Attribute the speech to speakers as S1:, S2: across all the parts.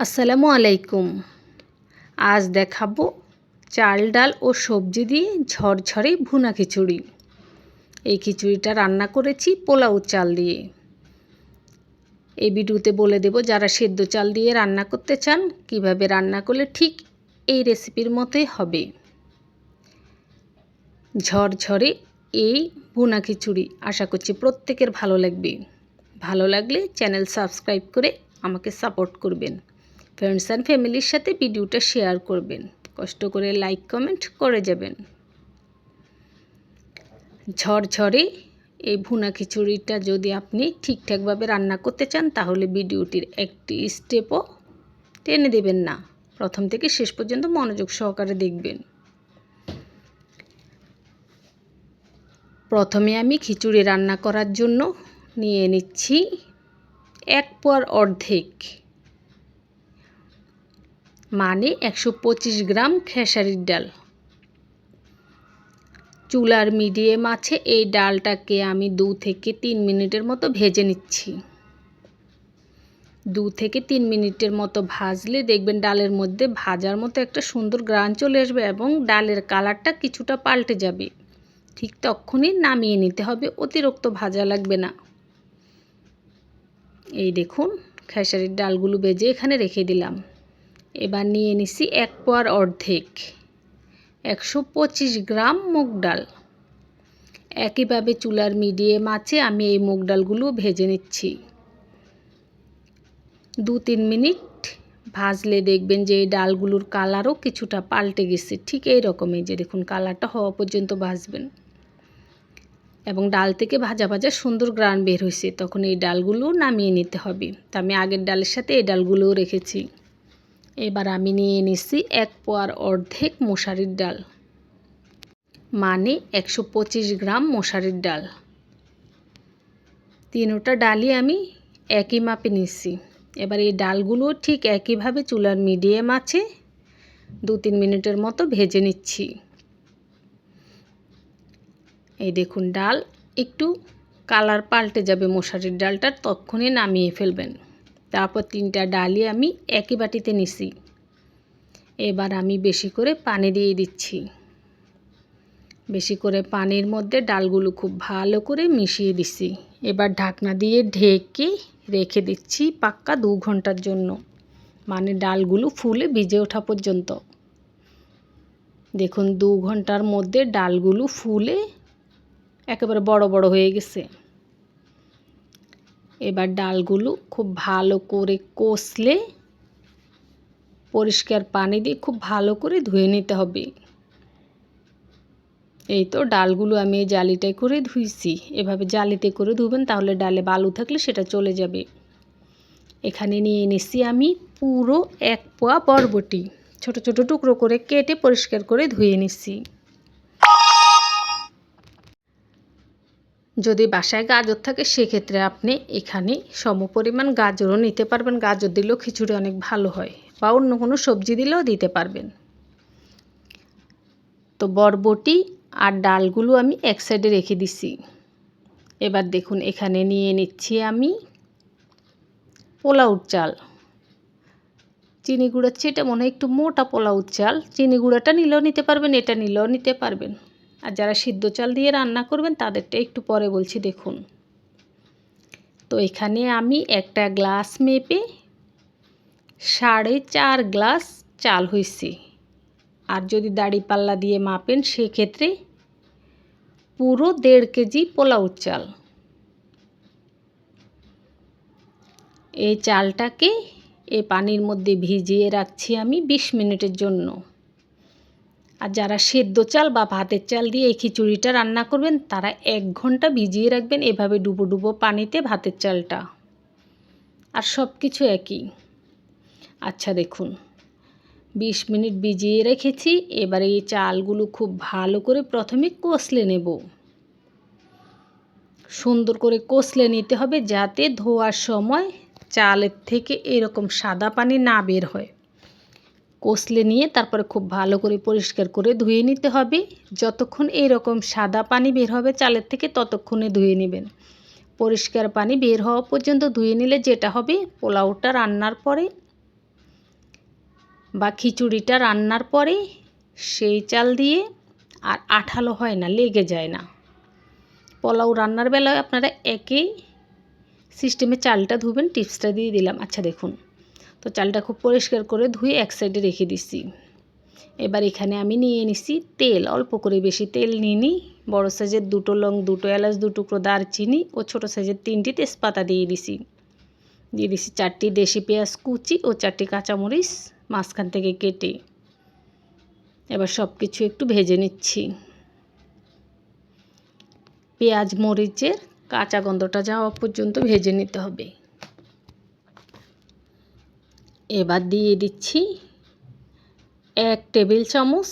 S1: আসসালামু আলাইকুম। আজ দেখাবো চাল ডাল ও সবজি দিয়ে ঝরঝরে ভুনা খিচুড়ি। এই খিচুড়িটা রান্না করেছি পোলাও চাল দিয়ে। এই ভিডিওতে বলে দেব যারা সেদ্ধ চাল দিয়ে রান্না করতে চান কিভাবে রান্না করলে ঠিক এই রেসিপির মতোই হবে। ঝরঝরে এই ভুনা খিচুড়ি আশা করছি প্রত্যেকের ভালো লাগবে। ভালো লাগলে চ্যানেল সাবস্ক্রাইব করে আমাকে সাপোর্ট করবেন। ফ্রেন্ডস অ্যান্ড ফ্যামিলির সাথে ভিডিওটা শেয়ার করবেন। কষ্ট করে লাইক কমেন্ট করে যাবেন। ঝরঝরে এই ভুনা খিচুড়িটা যদি আপনি ঠিকঠাকভাবে রান্না করতে চান তাহলে ভিডিওটির একটি স্টেপও টেনে দেবেন না, প্রথম থেকে শেষ পর্যন্ত মনোযোগ সহকারে দেখবেন। প্রথমে আমি খিচুড়ি রান্না করার জন্য নিয়ে নিচ্ছি 1 পোয়ার অর্ধেক মানে 125 গ্রাম খেসারির ডাল। চুলার মিডিয়াম আছে এই ডালটাকে আমি 2 থেকে 3 মিনিটের মতো ভেজে নিচ্ছি। 2 থেকে 3 মিনিটের মতো ভাজলে দেখবেন ডালের মধ্যে ভাজার মতো একটা সুন্দর গ্রান চলে আসবে এবং ডালের কালারটা কিছুটা পাল্টে যাবে। ঠিক তখনই নামিয়ে নিতে হবে, অতিরিক্ত ভাজা লাগবে না। এই দেখুন খেসারির ডালগুলো ভেজে এখানে রেখে দিলাম। এবার নিয়ে নিছি 1 পোয়ার অর্ধেক 125 গ্রাম মুগ ডাল। একইভাবে চুলার মিডিয়াম আছে আমি এই মুগ ডালগুলো ভেজে নিচ্ছি। 2-3 মিনিট ভাজলে দেখবেন যে এই ডালগুলোর কালারও কিছুটা পাল্টে গেছে। ঠিক এই রকমই যে দেখুন কালারটা হওয়া পর্যন্ত ভাজবেন এবং ডাল থেকে ভাজা ভাজা সুন্দর গ্রান বের হয়েছে, তখন এই ডালগুলো নামিয়ে নিতে হবে। তা আমি আগের ডালের সাথে এই ডালগুলোও রেখেছি। এবার আমি নিয়ে নিচ্ছি 1 পোয়ার অর্ধেক মশারির ডাল মানে 125 গ্রাম মশারির ডাল। তিনটা ডালই আমি একই মাপে নিচ্ছি। এবার এই ডালগুলো ঠিক একইভাবে চুলার মিডিয়াম আছে 2-3 মিনিটের মতো ভেজে নিচ্ছি। এই দেখুন ডাল একটু কালার পাল্টে যাবে মশারির ডালটার, তখনই নামিয়ে ফেলবেন। তারপর 3টা ডালই আমি একই বাটিতে নিছি। এবার আমি বেশি করে পানি দিয়ে দিচ্ছি। বেশি করে পানির মধ্যে ডালগুলো খুব ভালো করে মিশিয়ে দিচ্ছি। এবার ঢাকনা দিয়ে ঢেকে রেখে দিচ্ছি পাক্কা 2 ঘন্টার জন্য, মানে ডালগুলো ফুলে ভিজে ওঠা পর্যন্ত। দেখুন 2 ঘন্টার মধ্যে ডালগুলো ফুলে একেবারে বড় বড় হয়ে গেছে। এবার ডালগুলো খুব ভালো করে কষলে পরিষ্কার পানি দিয়ে খুব ভালো করে ধুয়ে নিতে হবে। এই তো ডালগুলো আমি এই জালিটায় করে ধুইছি। এভাবে জালিতে করে ধুবেন, তাহলে ডালে বালু থাকলে সেটা চলে যাবে। এখানে নিয়ে নিচ্ছি আমি পুরো 1 পোয়া বরবটি ছোট ছোট টুকরো করে কেটে পরিষ্কার করে ধুয়ে নিচ্ছি। যদি বাসায় গাজর থাকে সেক্ষেত্রে আপনি এখানে সমপরিমাণ গাজরও নিতে পারবেন। গাজর দিলেও খিচুড়ি অনেক ভালো হয়, বা অন্য কোনো সবজি দিলেও দিতে পারবেন। তো বরবটি আর ডালগুলো আমি এক সাইডে রেখে দিছি। এবার দেখুন এখানে নিয়ে নিচ্ছি আমি পোলাওর চাল। চিনি গুঁড়ার চেয়ে এটা মনে হয় একটু মোটা পোলাওর চাল। চিনি গুঁড়াটা নিলেও নিতে পারবেন, এটা নিলেও নিতে পারবেন। আর যারা সিদ্ধ চাল দিয়ে রান্না করবেন তাদেরটা একটু পরে বলছি। দেখুন তো এখানে আমি একটা গ্লাস মেপে 4.5 গ্লাস চাল হয়েছে। আর যদি দাঁড়িপাল্লা দিয়ে মাপেন সেক্ষেত্রে পুরো 1.5 কেজি পোলাও চাল। এই চালটাকে এই পানির মধ্যে ভিজিয়ে রাখছি আমি 20 মিনিটের জন্য। আর যারা সেদ্ধ চাল বা ভাতের চাল দিয়ে এই খিচুড়িটা রান্না করবেন তারা 1 ঘন্টা ভিজিয়ে রাখবেন এভাবে ডুবো ডুবো পানিতে ভাতের চালটা। আর সব কিছু একই। আচ্ছা দেখুন 20 মিনিট ভিজিয়ে রেখেছি। এবার এই চালগুলো খুব ভালো করে প্রথমে কষলে নেব। সুন্দর করে কষলে নিতে হবে যাতে ধোয়ার সময় চালের থেকে এরকম সাদা পানি না বের হয়। কষলে নিয়ে তারপরে খুব ভালো করে পরিষ্কার করে ধুয়ে নিতে হবে। যতক্ষণ এরকম সাদা পানি বের হবে চালের থেকে ততক্ষণে ধুয়ে নেবেন। পরিষ্কার পানি বের হওয়া পর্যন্ত ধুয়ে নিলে যেটা হবে পোলাওটা রান্নার পরে বা খিচুড়িটা রান্নার পরে সেই চাল দিয়ে আর আঠালো হয় না, লেগে যায় না। পোলাও রান্নার বেলায় আপনারা একই সিস্টেমে চালটা ধুবেন, টিপসটা দিয়ে দিলাম। আচ্ছা দেখুন, তো চালটা খুব পরিষ্কার করে ধুয়ে এক সাইডে রেখে দিছি। এবার এখানে আমি নিয়ে নিছি তেল, অল্প করে, বেশি তেল নিইনি। বড় সাইজের 2টো লং, 2টো এলাচ, 2 টুকরো দারচিনি ও ছোট সাইজের 3টি তেজপাতা দিয়ে দিছি। 4টি দেশি পেঁয়াজ কুচি ও 4টি কাঁচামরিচ মাঝখান থেকে কেটে। এবার সব কিছু একটু ভেজে নিচ্ছি। পেঁয়াজ মরিচের কাঁচা গন্ধটা যাওয়া পর্যন্ত ভেজে নিতে হবে। এবার দিয়ে দিচ্ছি 1 টেবিল চামচ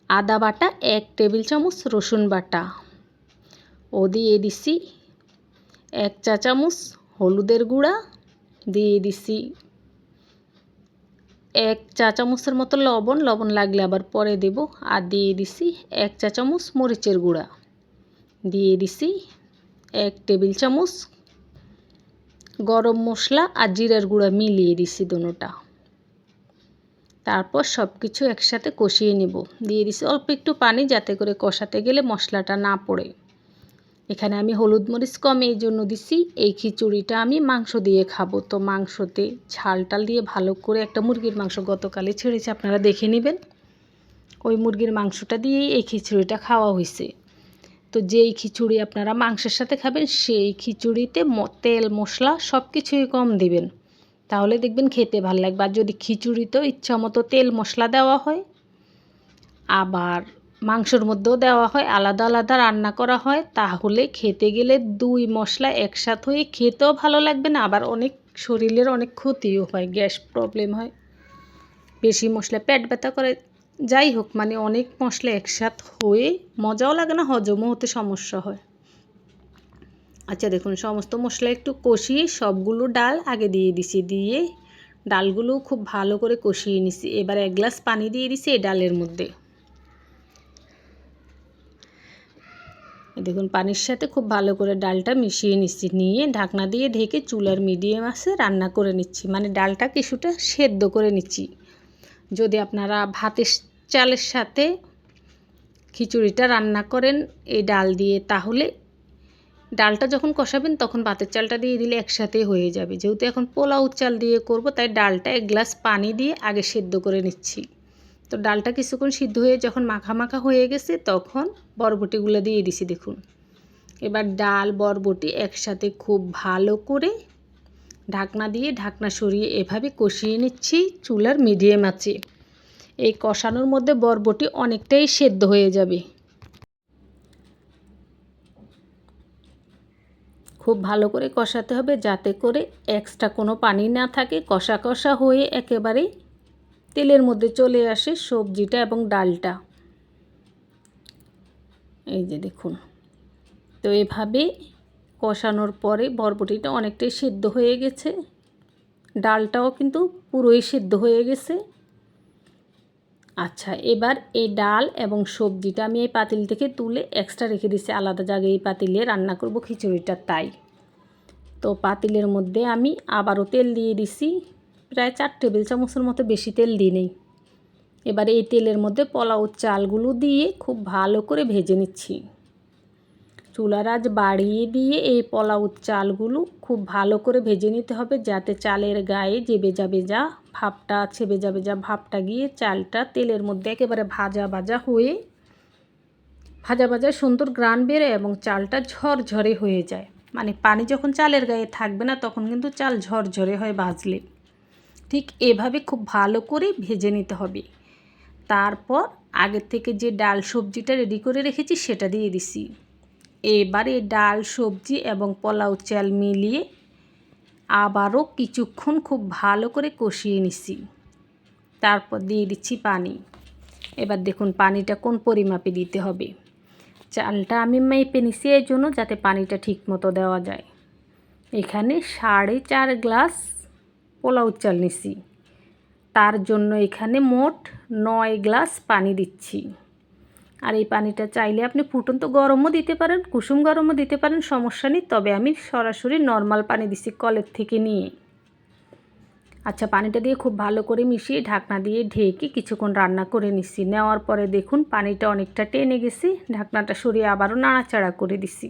S1: আদা বাটা, 1 টেবিল চামচ রসুন বাটা ও দিয়ে দিছি 1 চা চামচ হলুদের গুঁড়া, দিয়ে দিছি 1 চা চামচের মতো লবণ, লবণ লাগলে আবার পরে দেব। আর দিয়ে দিছি 1 চা চামচ মরিচের গুঁড়া, দিয়ে দিছি 1 টেবিল চামচ গরম মশলা আর জিরার গুঁড়া মিলিয়ে দিছি দুটোটা। তারপর সব কিছু একসাথে কষিয়ে নেব। দিয়ে দিছি অল্প একটু পানি, যাতে করে কষাতে গেলে মশলাটা না পড়ে। এখানে আমি হলুদ মরিচ কম এই জন্য দিছি, এই খিচুড়িটা আমি মাংস দিয়ে খাবো, তো মাংসতে ঝাল টাল দিয়ে ভালো করে, একটা মুরগির মাংস গতকালই ছেড়েছি, আপনারা দেখে নেবেন। ওই মুরগির মাংসটা দিয়েই এই খিচুড়িটা খাওয়া হয়েছে। তো যেই খিচুড়ি আপনারা মাংসের সাথে খাবেন, সেই খিচুড়িতে তেল মশলা সব কিছুই কম দিবেন, তাহলে দেখবেন খেতে ভালো লাগবে। আর যদি খিচুড়িতেও ইচ্ছা মতো তেল মশলা দেওয়া হয়, আবার মাংসর মধ্যেও দেওয়া হয়, আলাদা আলাদা রান্না করা হয়, তাহলে খেতে গেলে 2 মশলা একসাথে হয়ে খেতেও ভালো লাগবে না, আবার অনেক শরীরের অনেক ক্ষতিও হয়, গ্যাস প্রবলেম হয়, বেশি মশলা পেট ব্যথা করে। যাই হোক, মানে অনেক মশলা একসাথে হয়ে মজাও লাগে না, হজমও হতে সমস্যা হয়। আচ্ছা দেখুন, সমস্ত মশলা একটু কষিয়ে সবগুলো ডাল আগে দিয়ে দিছি, দিয়ে ডালগুলো খুব ভালো করে কষিয়ে নিছি। এবার 1 গ্লাস পানি দিয়ে দিছি এই ডালের মধ্যে। দেখুন, পানির সাথে খুব ভালো করে ডালটা মিশিয়ে নিচ্ছি, নিয়ে ঢাকনা দিয়ে ঢেকে চুলার মিডিয়াম আঁচে রান্না করে নিচ্ছি, মানে ডালটা কিছুটা সেদ্ধ করে নিচ্ছি। যদি আপনারা ভাতের চালের সাথে খিচুড়িটা রান্না করেন এই ডাল দিয়ে, তাহলে ডালটা যখন কষাবেন তখন ভাতের চালটা দিয়ে দিলে একসাথে হয়ে যাবে। যেহেতু এখন পোলাও চাল দিয়ে করব, তাই ডালটা 1 গ্লাস পানি দিয়ে আগে সেদ্ধ করে নিচ্ছি। তো ডালটা কিছুক্ষণ সিদ্ধ হয়ে যখন মাখা মাখা হয়ে গেছে, তখন বরবটিগুলো দিয়ে দিছি। দেখুন, এবার ডাল বরবটি একসাথে খুব ভালো করে ঢাকনা দিয়ে ঢাকনা সরিয়ে এভাবে কষিয়ে নিচ্ছি চুলার মিডিয়াম আঁচে। এই কষানোর মধ্যে বরবটি অনেকটাই সেদ্ধ হয়ে যাবে। খুব ভালো করে কষাতে হবে, যাতে করে এক্সট্রা কোনো পানি না থাকে, কষা কষা হয়ে একেবারে তেলের মধ্যে চলে আসে সবজিটা এবং ডালটা। এই যে দেখুন, তো এভাবে কষানোর পরে বরবটিটা অনেকটাই সিদ্ধ হয়ে গেছে, ডালটাও কিন্তু পুরোই সিদ্ধ হয়ে গেছে। আচ্ছা, এবার এই ডাল এবং সবজিটা আমি এই পাতিল থেকে তুলে এক্সট্রা রেখে দিচ্ছি আলাদা জায়গায়। এই পাতিলে রান্না করব খিচুড়িটা, তাই তো পাতিলের মধ্যে আমি আবারও তেল দিয়ে দিছি, প্রায় 4 টেবিল চামচের মতো, বেশি তেল দিই নেই। এবার এই তেলের মধ্যে পোলাও চালগুলো দিয়ে খুব ভালো করে ভেজে নিচ্ছি। চুলার আঁচ বাড়িয়ে দিয়ে এই পোলাও চালগুলো খুব ভালো করে ভেজে নিতে হবে, যাতে চালের গায়ে যে ভেজা ভেজা ভাবটা আছে, ভেজা ভেজা ভাবটা গিয়ে চালটা তেলের মধ্যে একেবারে ভাজা ভাজা হয়ে, ভাজা ভাজা সুন্দর গ্রান বেরোয় এবং চালটা ঝরঝরে হয়ে যায়। মানে পানি যখন চালের গায়ে থাকবে না, তখন কিন্তু চাল ঝরঝরে হয় ভাজলে। ঠিক এভাবে খুব ভালো করে ভেজে নিতে হবে। তারপর আগের থেকে যে ডাল সবজিটা রেডি করে রেখেছি সেটা দিয়ে দিছি। এবারে ডাল সবজি এবং পোলাও চাল মিলিয়ে আবারও কিছুক্ষণ খুব ভালো করে কষিয়ে নিছি। তারপর দিয়ে দিচ্ছি পানি। এবার দেখুন পানিটা কোন পরিমাপে দিতে হবে। চালটা আমি মেপে নিছি এই জন্য, যাতে পানিটা ঠিক মতো দেওয়া যায়। এখানে 4.5 গ্লাস পোলাও চাল নিছি, তার জন্য এখানে মোট 9 গ্লাস পানি দিচ্ছি। আর এই পানিটা চাইলে আপনি ফুটন্ত গরমও দিতে পারেন, কুসুম গরমও দিতে পারেন, সমস্যা নেই। তবে আমি সরাসরি নর্মাল পানি দিচ্ছি কলের থেকে নিয়ে। আচ্ছা, পানিটা দিয়ে খুব ভালো করে মিশিয়ে ঢাকনা দিয়ে ঢেকে কিছুক্ষণ রান্না করে নিচ্ছি। নেওয়ার পরে দেখুন পানিটা অনেকটা টেনে গেছে, ঢাকনাটা সরিয়ে আবারও নাড়াচাড়া করে দিছি।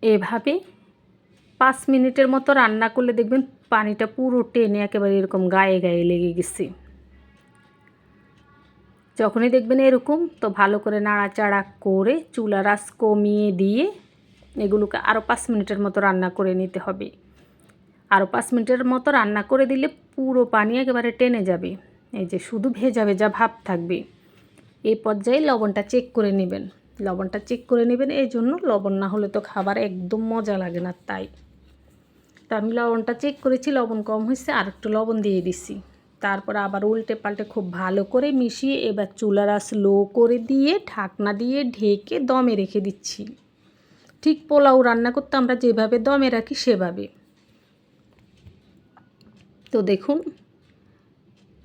S1: এভাবে 5 মিনিটের মতো রান্না করলে দেখবেন পানিটা পুরো টেনে একেবারে এরকম গায়ে গায়ে লেগে গেছে। যখনই দেখবেন এরকম, তো ভালো করে নাড়াচাড়া করে চুলার আঁচ কমিয়ে দিয়ে এগুলোকে আরও 5 মিনিটের মতো রান্না করে নিতে হবে। আরও 5 মিনিটের মতো রান্না করে দিলে পুরো পানি একেবারে টেনে যাবে, এই যে শুধু ভেজা ভেজা ভাব থাকবে। এই পর্যায়ে লবণটা চেক করে নেবেন। লবণটা চেক করে নেবেন এই জন্য, লবণ না হলে তো খাবার একদম মজা লাগে না। তাই তো আমি লবণটা চেক করেছি, লবণ কম হয়েছে, আর একটু লবণ দিয়ে দিছি। তারপর আবার উল্টে পাল্টে খুব ভালো করে মিশিয়ে এবার চুলার আঁচ লো করে দিয়ে ঢাকনা দিয়ে ঢেকে দমে রেখে দিচ্ছি। ঠিক পোলাও রান্না করতে আমরা যেভাবে দমে রাখি সেভাবে। তো দেখুন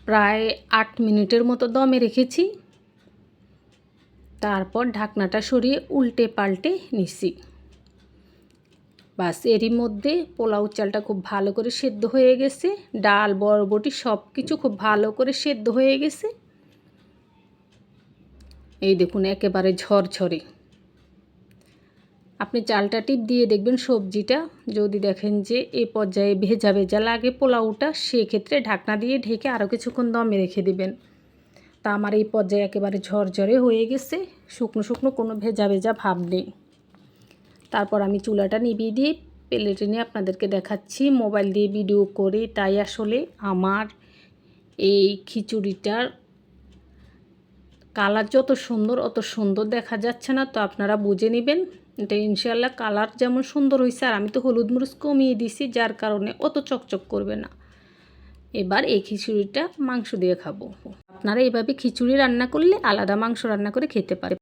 S1: প্রায় 8 মিনিটের মতো দমে রেখেছি। তারপর ঢাকনাটা সরিয়ে উল্টে পাল্টে নিছি। বাস, এরই মধ্যে পোলাও চালটা খুব ভালো করে সেদ্ধ হয়ে গেছে। ডাল বরবটি সব কিছু খুব ভালো করে সেদ্ধ হয়ে গেছে। এই দেখুন একেবারে ঝরঝরে। আপনি চালটা টিপ দিয়ে দেখবেন সবজিটা, যদি দেখেন যে এই পর্যায়ে ভেজা ভেজা লাগে পোলাওটা, সেক্ষেত্রে ঢাকনা দিয়ে ঢেকে আরও কিছুক্ষণ দমে রেখে দিবেন। তা আমার এই পর্যায়ে একেবারে ঝরঝরে হয়ে গেছে, শুকনো শুকনো, কোনো ভেজা ভেজা ভাব নেই। তারপর আমি চুলাটা নিভিয়ে দিয়ে প্লেটে নিয়ে আপনাদেরকে দেখাচ্ছি। মোবাইল দিয়ে ভিডিও করে, তাই আসলে আমার এই খিচুড়িটার কালার যত সুন্দর অত সুন্দর দেখা যাচ্ছে না, তো আপনারা বুঝে নেবেন। এটা ইনশাআল্লাহ কালার যেমন সুন্দর হয়েছে, আর আমি তো হলুদ মরিচ কমিয়ে দিছি, যার কারণে অত চকচক করবে না। এবার এই খিচুড়িটা মাংস দিয়ে খাবো। আপনারা এইভাবে খিচুড়ি রান্না করলে আলাদা মাংস রান্না করে খেতে পারেন।